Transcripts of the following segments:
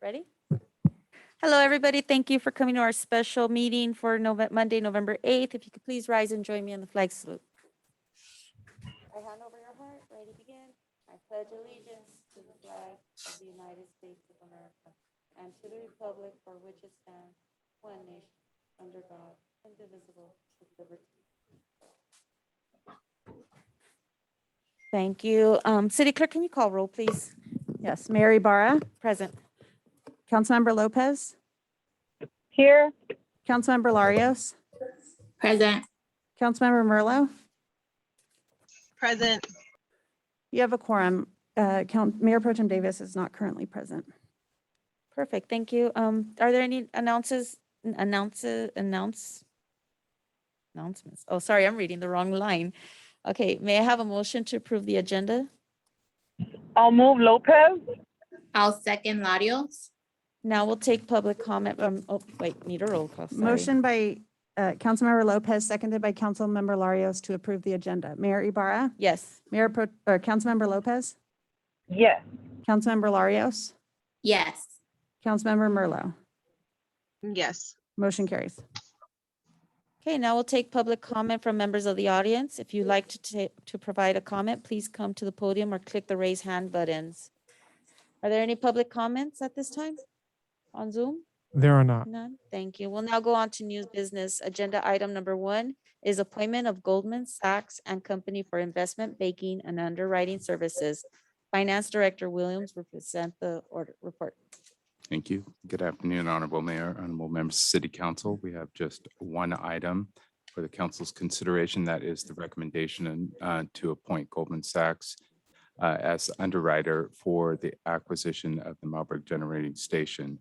Ready? Hello, everybody. Thank you for coming to our special meeting for Monday, November 8th. If you could please rise and join me in the flag salute. Right hand over your heart. Ready, begin. I pledge allegiance to the flag of the United States of America and to the republic for which it stands, one nation, under God, indivisible, with liberty. Thank you. City Clerk, can you call roll, please? Yes, Mayor Ibarra, Present. Councilmember Lopez, Here. Councilmember Larios, Present. Councilmember Merlo. Present. You have a quorum. Mayor Pro Tem Davis is not currently present. Perfect. Thank you. Are there any announcements? Oh, sorry, I'm reading the wrong line. Okay, may I have a motion to approve the agenda? I'll move Lopez. I'll second Larios. Now we'll take public comment. Oh, wait, need a roll call. Sorry. Motion by Councilmember Lopez, seconded by Councilmember Larios to approve the agenda. Mayor Ibarra, Yes. Councilmember Lopez, Yes. Councilmember Larios, Yes. Councilmember Merlo. Yes. Motion carries. Okay, now we'll take public comment from members of the audience. If you'd like to provide a comment, please come to the podium or click the raise hand buttons. Are there any public comments at this time on Zoom? There are not. None. Thank you. We'll now go on to new business. Agenda item number 1 is appointment of Goldman Sachs and Company for investment banking and underwriting services. Finance Director Williams will present the order report. Thank you. Good afternoon, Honorable Mayor, Honorable Members of City Council. We have just one item for the council's consideration. That is the recommendation to appoint Goldman Sachs as underwriter for the acquisition of the Marburg Generating Station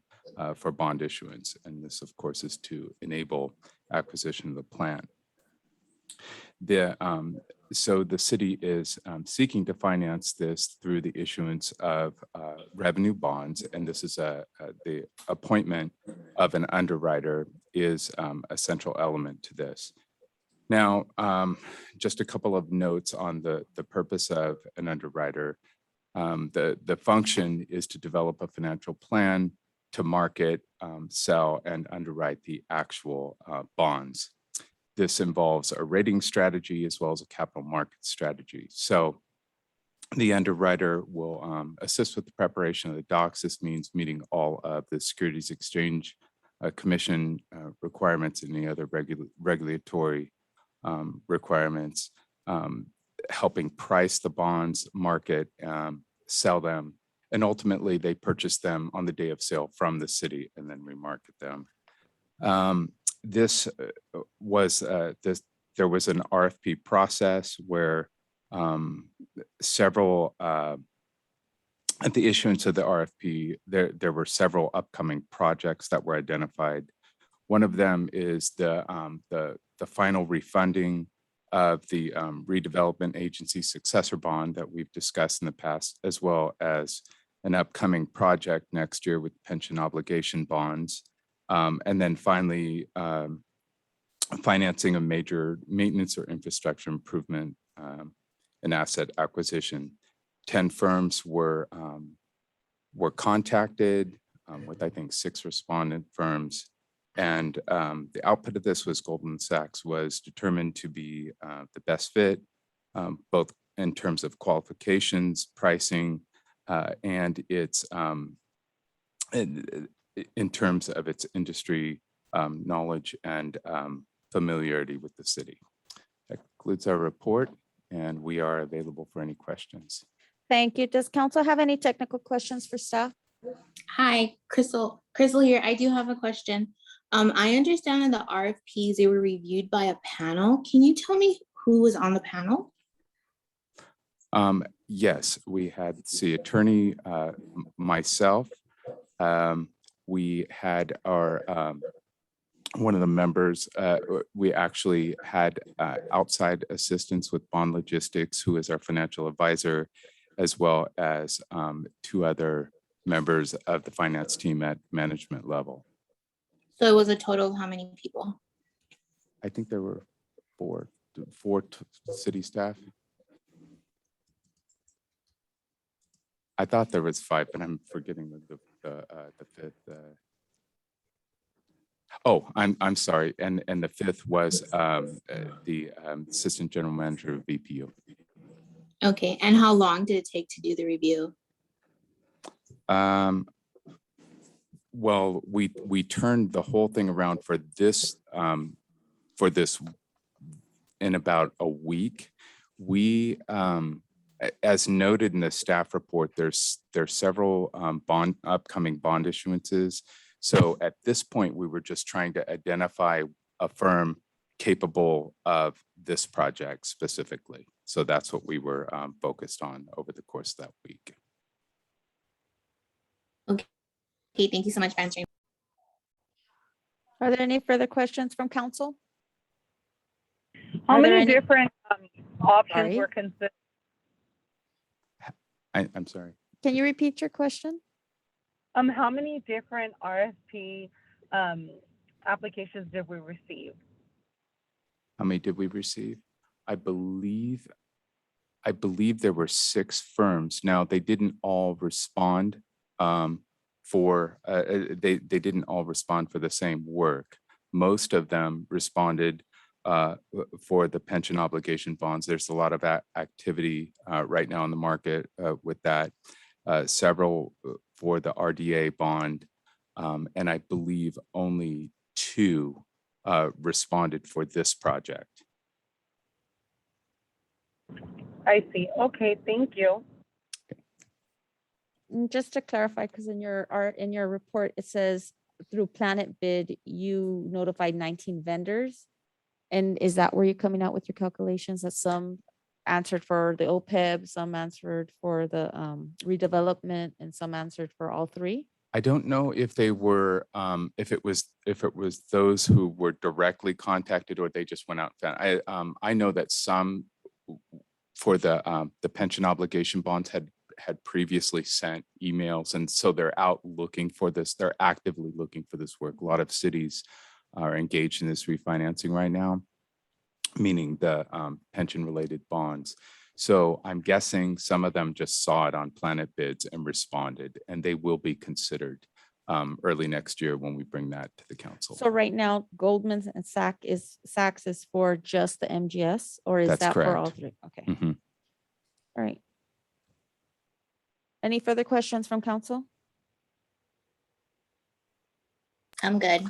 for bond issuance. And this, of course, is to enable acquisition of the plant. So the city is seeking to finance this through the issuance of revenue bonds, and this is the appointment of an underwriter is a central element to this. Now, just a couple of notes on the purpose of an underwriter. The function is to develop a financial plan to market, sell, and underwrite the actual bonds. This involves a rating strategy as well as a capital market strategy. So the underwriter will assist with the preparation of the docs. This means meeting all of the Securities Exchange Commission requirements and any other regulatory requirements, helping price the bonds, market, sell them, and ultimately they purchase them on the day of sale from the city and then remarket them. There was an RFP process where several at the issuance of the RFP, there were several upcoming projects that were identified. One of them is the final refunding of the redevelopment agency successor bond that we've discussed in the past, as well as an upcoming project next year with pension obligation bonds. And then finally, financing a major maintenance or infrastructure improvement and asset acquisition. 10 firms were contacted with, I think, 6 respondent firms. And the output of this was Goldman Sachs was determined to be the best fit, both in terms of qualifications, pricing, and its in terms of its industry knowledge and familiarity with the city. That concludes our report, and we are available for any questions. Thank you. Does council have any technical questions for staff? Hi, Crystal. Crystal here. I do have a question. I understand that the RFPs, they were reviewed by a panel. Can you tell me who was on the panel? Yes, we had the attorney, myself. We had our one of the members. We actually had outside assistance with Bond Logistics, who is our financial advisor, as well as 2 other members of the finance team at management level. So it was a total of how many people? I think there were four city staff. I thought there was 5, but I'm forgetting the fifth. Oh, I'm sorry. And the fifth was the Assistant General Manager of BPU. Okay, and how long did it take to do the review? Well, we turned the whole thing around for this in about a week. We, as noted in the staff report, there's several upcoming bond issuances. So at this point, we were just trying to identify a firm capable of this project specifically. So that's what we were focused on over the course of that week. Okay, thank you so much for answering. Are there any further questions from council? How Are there many any- different options Sorry? were considered? I'm sorry. Can you repeat your question? How many different RFP applications did we receive? How many did we receive? I believe there were 6 firms. Now, they didn't all respond they didn't all respond for the same work. Most of them responded for the pension obligation bonds. There's a lot of activity right now in the market with that. Several for the RDA bond, and I believe only 2 responded for this project. I see. Okay, thank you. Just to clarify, because in your report, it says through Planet Bid, you notified 19 vendors. And is that where you're coming out with your calculations that some answered for the OPEB, some answered for the redevelopment, and some answered for all 3? I don't know if they were, if it was those who were directly contacted or they just went out and found. I know that some for the pension obligation bonds had previously sent emails, and so they're out looking for this. They're actively looking for this work. A lot of cities are engaged in this refinancing right now, meaning the pension-related bonds. So I'm guessing some of them just saw it on Planet Bids and responded, and they will be considered early next year when we bring that to the council. So right now, Goldman and Sachs is for just the MGS, or is That's that for all correct. 3? Okay, Mhm. all right. Any further questions from council? I'm good.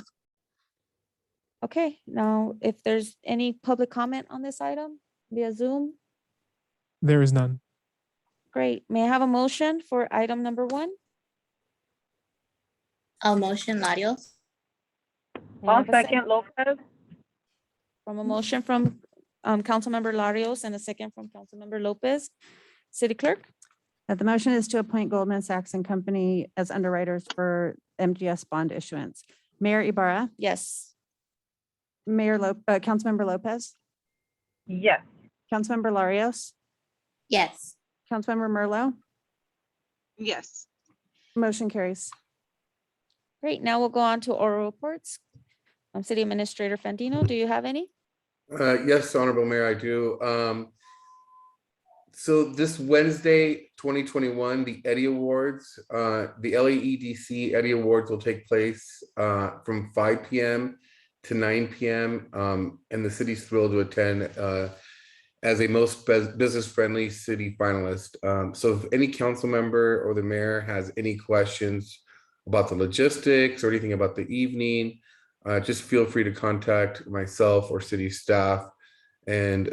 Okay, now if there's any public comment on this item via Zoom, There is none. great. May I have a motion for item number 1? A motion, Larios. May I I'll have a sec- second Lopez. From a motion from Councilmember Larios and a second from Councilmember Lopez. City Clerk? The motion is to appoint Goldman Sachs and Company as underwriters for MGS bond issuance. Mayor Ibarra, Yes. Councilmember Lopez, Yes. Councilmember Larios, Yes. Councilmember Merlo, Yes. motion carries. Great, now we'll go on to oral reports. City Administrator Fandino, do you have any? Yes, Honorable Mayor, I do. So this Wednesday, 2021, the Eddie Awards, the LAEDC Eddie Awards will take place from 5 p.m. to 9 p.m. And the city's thrilled to attend as a most business-friendly city finalist. So if any council member or the mayor has any questions about the logistics or anything about the evening, just feel free to contact myself or city staff, and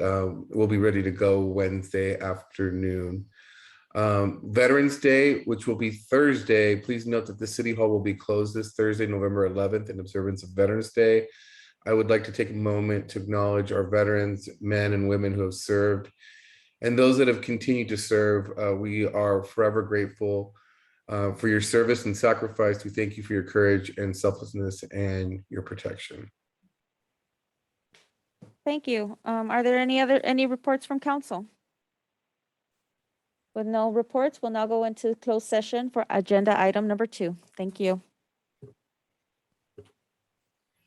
we'll be ready to go Wednesday afternoon. Veterans Day, which will be Thursday, please note that the City Hall will be closed this Thursday, November 11th, in observance of Veterans Day. I would like to take a moment to acknowledge our veterans, men and women who have served, and those that have continued to serve. We are forever grateful for your service and sacrifice. We thank you for your courage and selflessness and your protection. Thank you. Are there any reports from council? With no reports, we'll now go into closed session for agenda item number 2. Thank you.